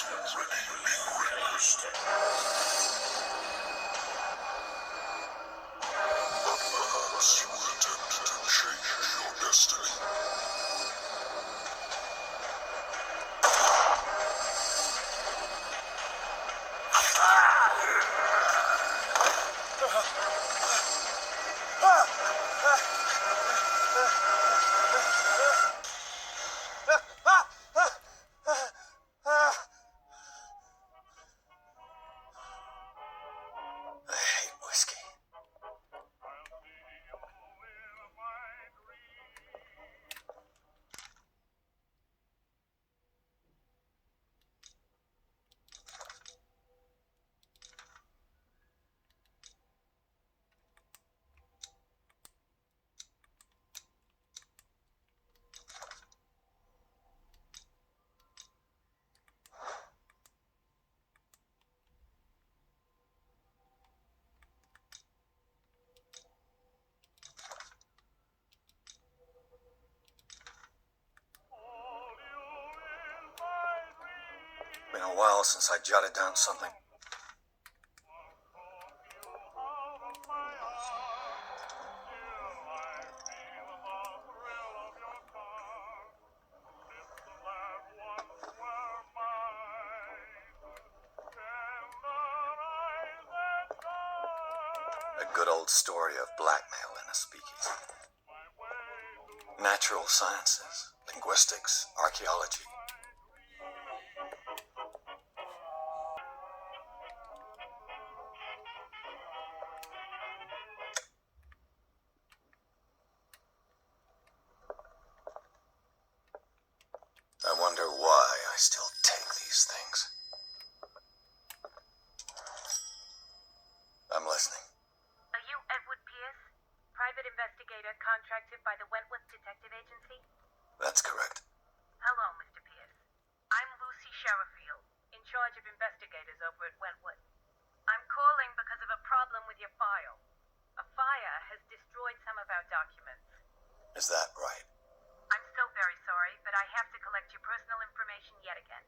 has already been witnessed. But perhaps you will attempt to change your destiny. Been a while since I jotted down something. A good old story of blackmail in a speakeasy. Natural sciences, linguistics, archaeology. I wonder why I still take these things. I'm listening. Are you Edward Pierce, private investigator contracted by the Wentworth Detective Agency? That's correct. Hello, Mr. Pierce. I'm Lucy Sherifield, in charge of investigators over at Wentworth. I'm calling because of a problem with your file. A fire has destroyed some of our documents. Is that right? I'm so very sorry, but I have to collect your personal information yet again.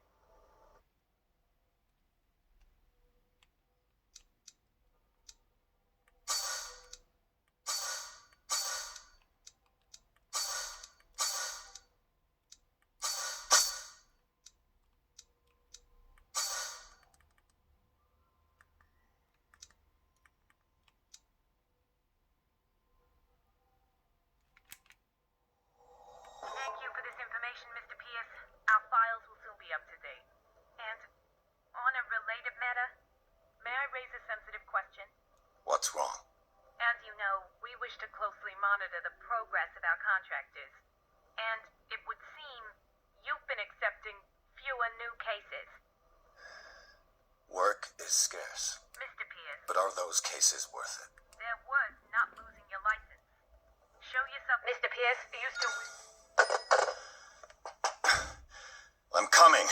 Thank you for this information, Mr. Pierce. Our files will soon be up to date. And on a related matter, may I raise a sensitive question? What's wrong? As you know, we wish to closely monitor the progress of our contractors. And it would seem you've been accepting fewer new cases. Work is scarce. Mr. Pierce, But are those cases worth it? they're worth not losing your license. Show yourself. Mr. Pierce, are you still... I'm coming.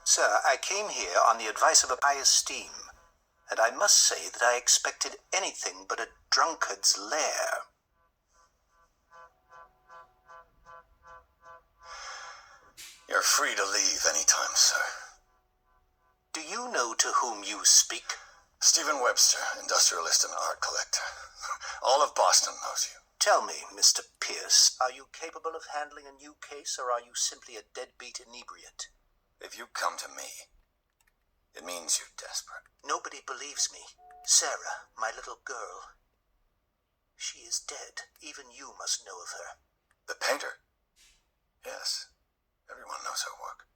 Sir, I came here on the advice of a high esteem, and I must say that I expected anything but a drunkard's lair. You're free to leave anytime, sir. Do you know to whom you speak? Stephen Webster, industrialist and art collector. All of Boston knows you. Tell me, Mr. Pierce, are you capable of handling a new case, or are you simply a deadbeat inebriate? If you come to me, it means you're desperate. Nobody believes me. Sarah, my little girl, she is dead. Even you must know of her. The painter? Yes. Everyone knows her work.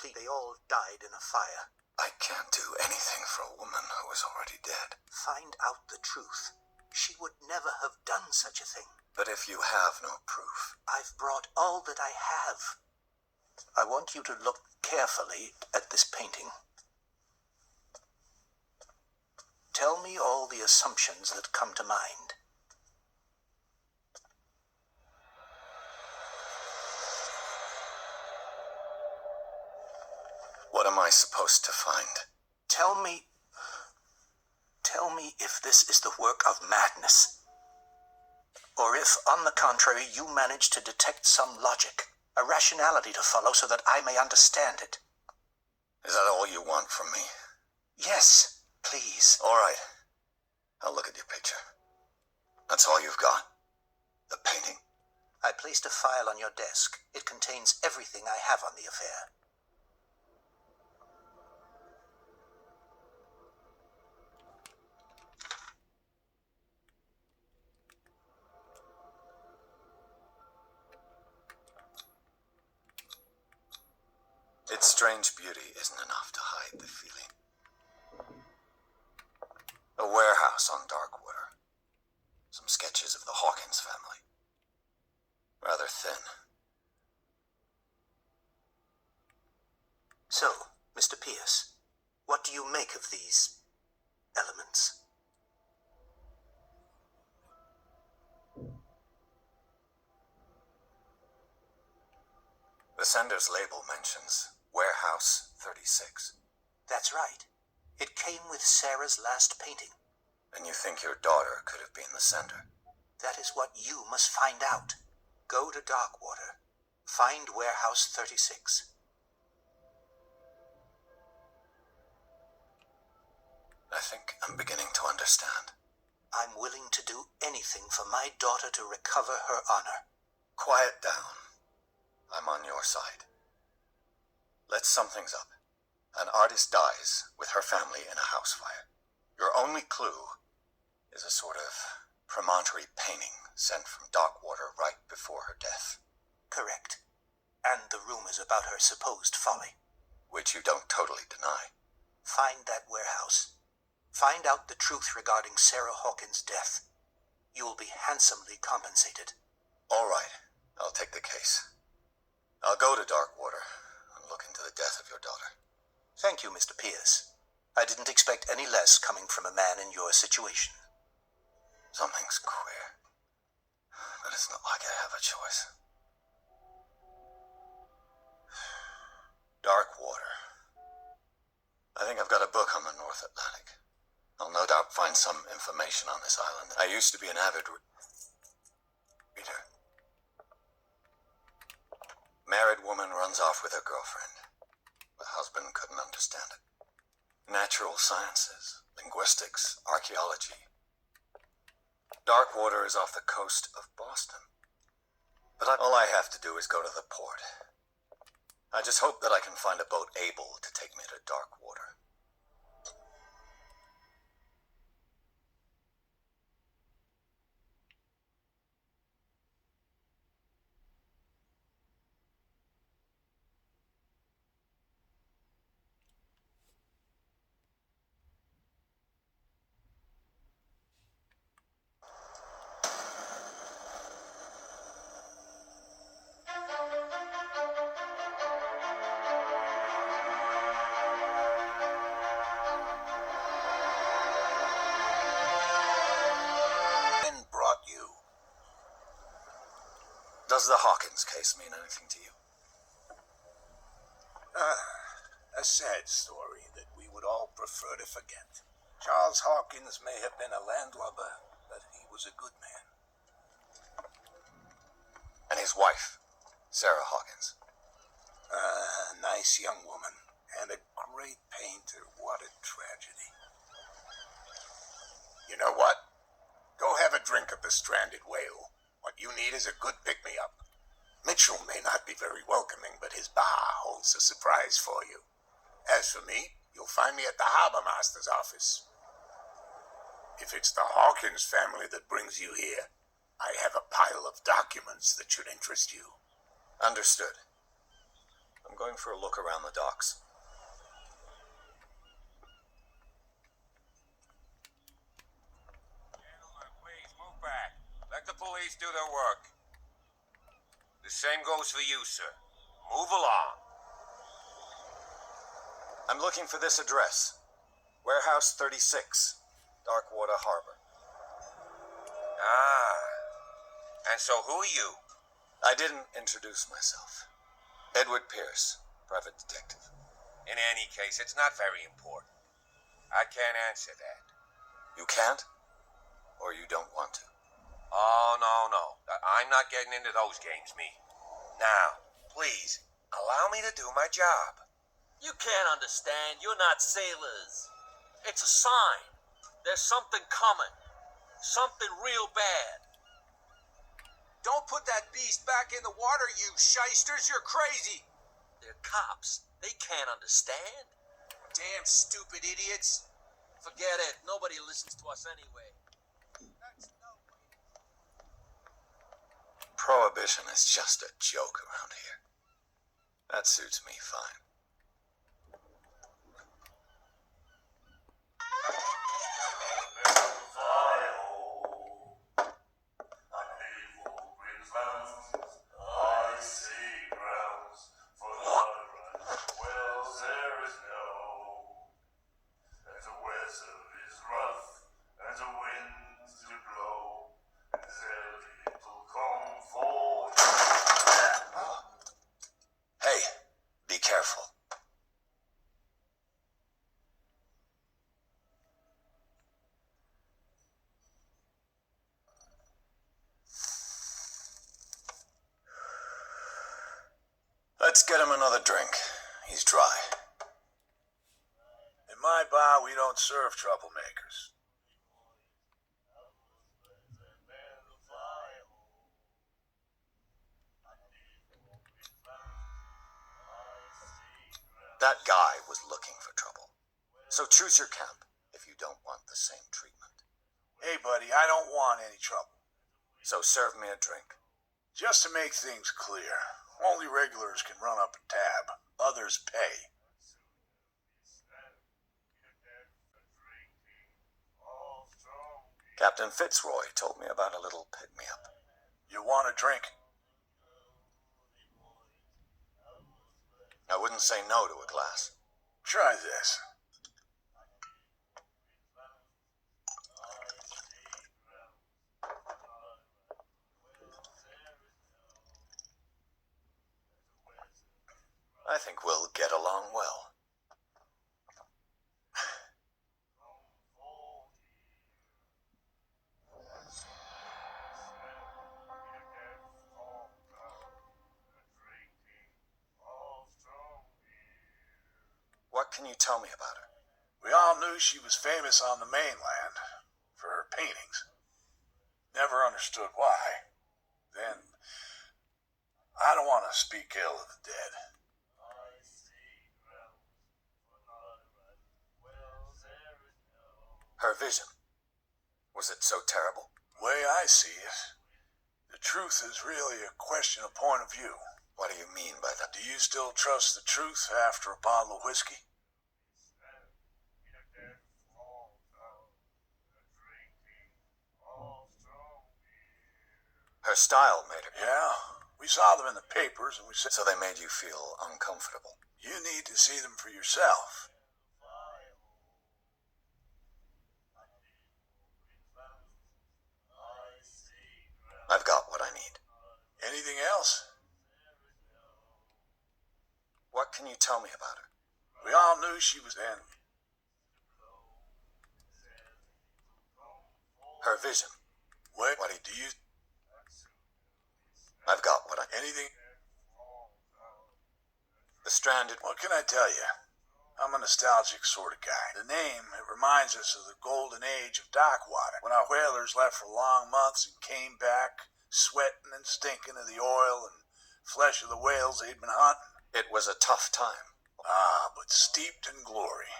They all died in a fire. I can't do anything for a woman who is already dead. Find out the truth. She would never have done such a thing. But if you have no proof... I've brought all that I have. I want you to look carefully at this painting. Tell me all the assumptions that come to mind. What am I supposed to find? Tell me tell me if this is the work of madness, or if, on the contrary, you manage to detect some logic, a rationality to follow so that I may understand it. Is that all you want from me? Yes, please. All right. I'll look at your picture. That's all you've got? The painting? I placed a file on your desk. It contains everything I have on the affair. Its strange beauty isn't enough to hide the feeling. A warehouse on Darkwater. Some sketches of the Hawkins family. Rather thin. So, Mr. Pierce, what do you make of these elements? The sender's label mentions Warehouse 36. That's right. It came with Sarah's last painting. And you think your daughter could have been the sender? That is what you must find out. Go to Darkwater. Find Warehouse 36. I think I'm beginning to understand. I'm willing to do anything for my daughter to recover her honor. Quiet down. I'm on your side. Let's sum things up. An artist dies with her family in a house fire. Your only clue is a sort of promontory painting sent from Darkwater right before her death. Correct. And the rumors about her supposed folly. Which you don't totally deny. Find that warehouse. Find out the truth regarding Sarah Hawkins' death. You will be handsomely compensated. All right. I'll take the case. I'll go to Darkwater and look into the death of your daughter. Thank you, Mr. Pierce. I didn't expect any less coming from a man in your situation. Something's queer. But it's not like I have a choice. Darkwater. I think I've got a book on the North Atlantic. I'll no doubt find some information on this island. I used to be an avid reader. Married woman runs off with her girlfriend. The husband couldn't understand it. Natural sciences, linguistics, archaeology. Darkwater is off the coast of Boston. But all I have to do is go to the port. I just hope that I can find a boat able to take me to Darkwater. Does the Hawkins case mean anything to you? A sad story that we would all prefer to forget. Charles Hawkins may have been a landlubber, but he was a good man. And his wife, Sarah Hawkins. A nice young woman, and a great painter. What a tragedy. You know what? Go have a drink at the Stranded Whale. What you need is a good pick-me-up. Mitchell may not be very welcoming, but his bar holds a surprise for you. As for me, you'll find me at the harbormaster's office. If it's the Hawkins family that brings you here, I have a pile of documents that should interest you. Understood. I'm going for a look around the docks. Gentlemen, please move back. Let the police do their work. The same goes for you, sir. Move along. I'm looking for this address. Warehouse 36, Darkwater Harbor. Ah. And so who are you? I didn't introduce myself. Edward Pierce, private detective. In any case, it's not very important. I can't answer that. You can't? Or you don't want to? Oh, no. I'm not getting into those games, me. Now, please, allow me to do my job. You can't understand. You're not sailors. It's a sign. There's something coming. Something real bad. Don't put that beast back in the water, you shysters. You're crazy. They're cops. They can't understand. Damn stupid idiots. Forget it. Nobody listens to us anyway. Prohibition is just a joke around here. That suits me fine. Hey, be careful. Let's get him another drink. He's dry. In my bar, we don't serve troublemakers. That guy was looking for trouble. So choose your camp if you don't want the same treatment. Hey, buddy, I don't want any trouble. So serve me a drink. Just to make things clear, only regulars can run up a tab. Others pay. Captain Fitzroy told me about a little pick-me-up. You want a drink? I wouldn't say no to a glass. Try this. I think we'll get along well. What can you tell me about her? We all knew she was famous on the mainland for her paintings. Never understood why. Then, I don't want to speak ill of the dead. Her vision. Was it so terrible? Way I see it, the truth is really a question of point of view. What do you mean by that? Do you still trust the truth after a bottle of whiskey? Her style made her... Yeah, we saw them in the papers and we said... So they made you feel uncomfortable? You need to see them for yourself. I've got what I need. Anything else? What can you tell me about her? We all knew she was then. Her vision. Wait, What do you... I've got what I... Anything? The stranded... What can I tell you? I'm a nostalgic sort of guy. The name, it reminds us of the golden age of Darkwater, when our whalers left for long months and came back sweating and stinking of the oil and flesh of the whales they'd been hunting. It was a tough time. Ah, but steeped in glory.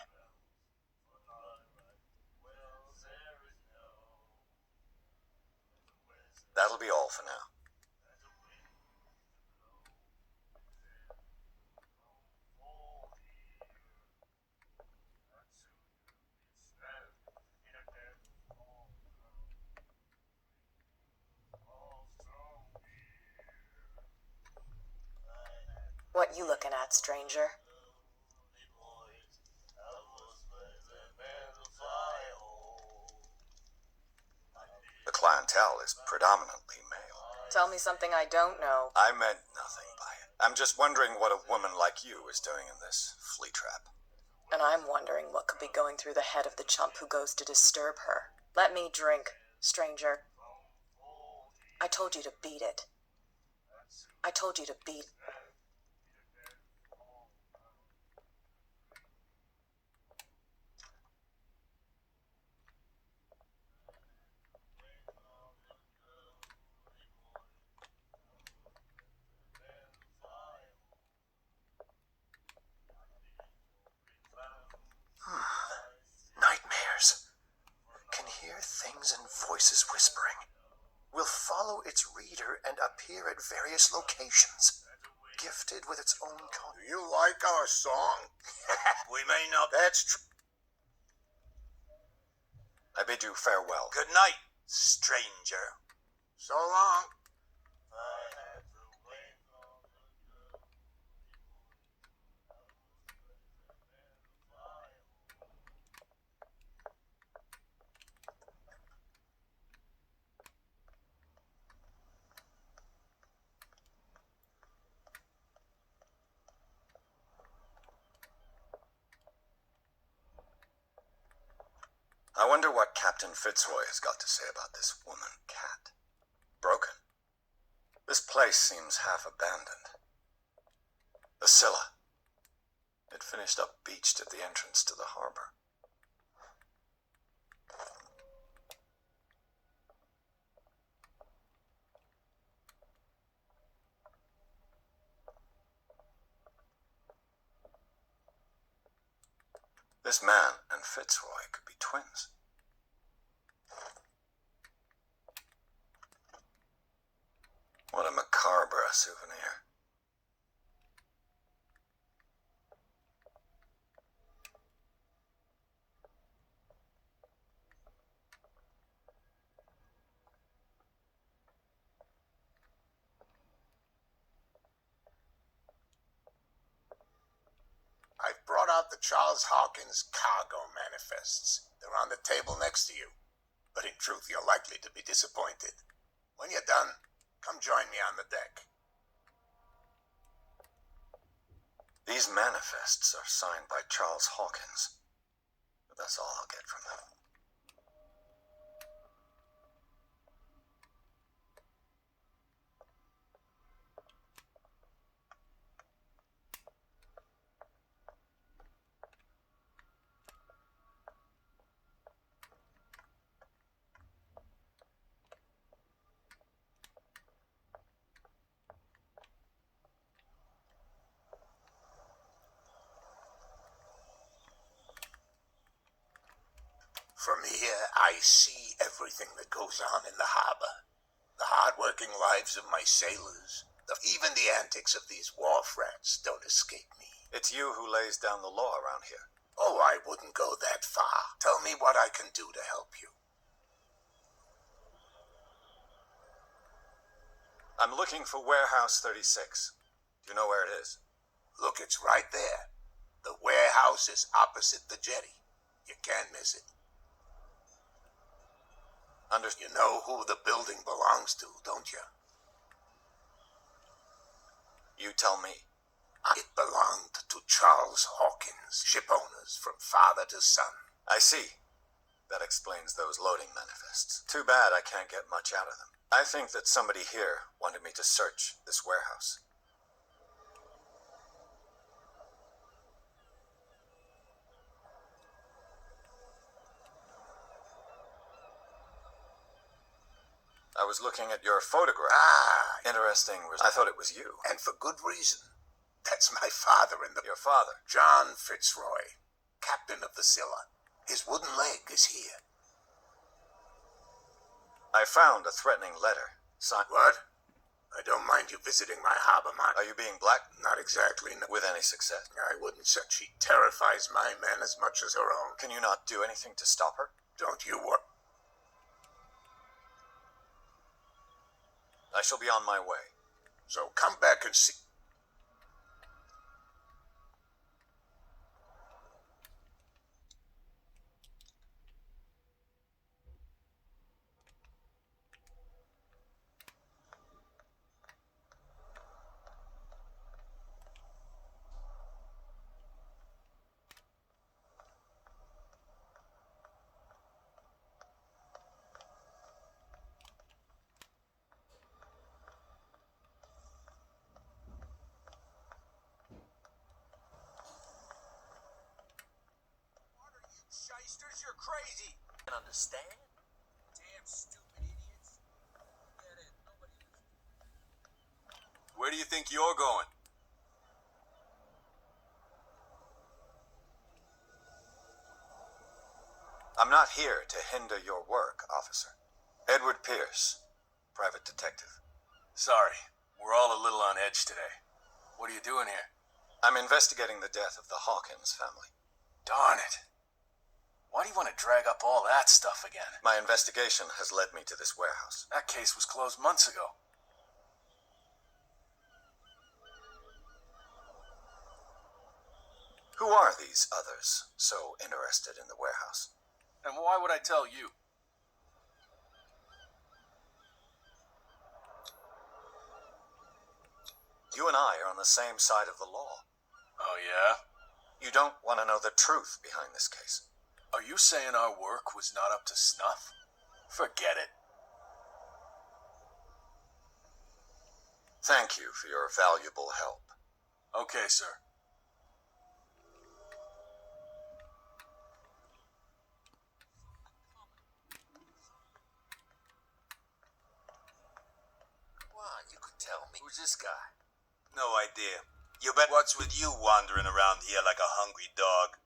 That'll be all for now. What you looking at, stranger? The clientele is predominantly male. Tell me something I don't know. I meant nothing by it. I'm just wondering what a woman like you is doing in this flea trap. And I'm wondering what could be going through the head of the chump who goes to disturb her. Let me drink, stranger. I told you to beat it. I told you to beat... Nightmares. Can hear things and voices whispering. Will follow its reader and appear at various locations. Gifted with its own Do you like our song? We may not. That's true. I bid you farewell. Good night, stranger. So long. I wonder what Captain Fitzroy has got to say about this woman cat. Broken. This place seems half abandoned. The Scylla. It finished up beached at the entrance to the harbor. This man and Fitzroy could be twins. What a macabre souvenir. I've brought out the Charles Hawkins cargo manifests. They're on the table next to you. But in truth, you're likely to be disappointed. When you're done, come join me on the deck. These manifests are signed by Charles Hawkins. But that's all I'll get from them. From here, I see everything that goes on in the harbor. The hard-working lives of my sailors. Even the antics of these wharf rats don't escape me. It's you who lays down the law around here. Oh, I wouldn't go that far. Tell me what I can do to help you. I'm looking for Warehouse 36. Do you know where it is? Look, it's right there. The warehouse is opposite the jetty. You can't miss it. You know who the building belongs to, don't you? You tell me. It belonged to Charles Hawkins, ship owners from father to son. I see. That explains those loading manifests. Too bad I can't get much out of them. I think that somebody here wanted me to search this warehouse. I was looking at your photograph. Ah, Interesting. I thought it was you. and for good reason. That's my father in the... Your father. John Fitzroy, captain of the Scylla. His wooden leg is here. I found a threatening letter. Signed. What? I don't mind you visiting my harbormaster. Are you being black? Not exactly. No. With any success? I wouldn't say she terrifies my men as much as her own. Can you not do anything to stop her? Don't you worry. I shall be on my way. So come back and see. Easters, you're crazy. Can understand? Damn stupid idiots. Get it. Nobody. Where do you think you're going? I'm not here to hinder your work, officer. Edward Pierce, private detective. Sorry, we're all a little on edge today. What are you doing here? I'm investigating the death of the Hawkins family. Darn it. Why do you want to drag up all that stuff again? My investigation has led me to this warehouse. That case was closed months ago. Who are these others so interested in the warehouse? And why would I tell you? You and I are on the same side of the law. Oh, yeah? You don't want to know the truth behind this case. Are you saying our work was not up to snuff? Forget it. Thank you for your valuable help. Okay, sir. Why, you could tell me. Who's this guy? No idea. You bet what's with you wandering around here like a hungry dog?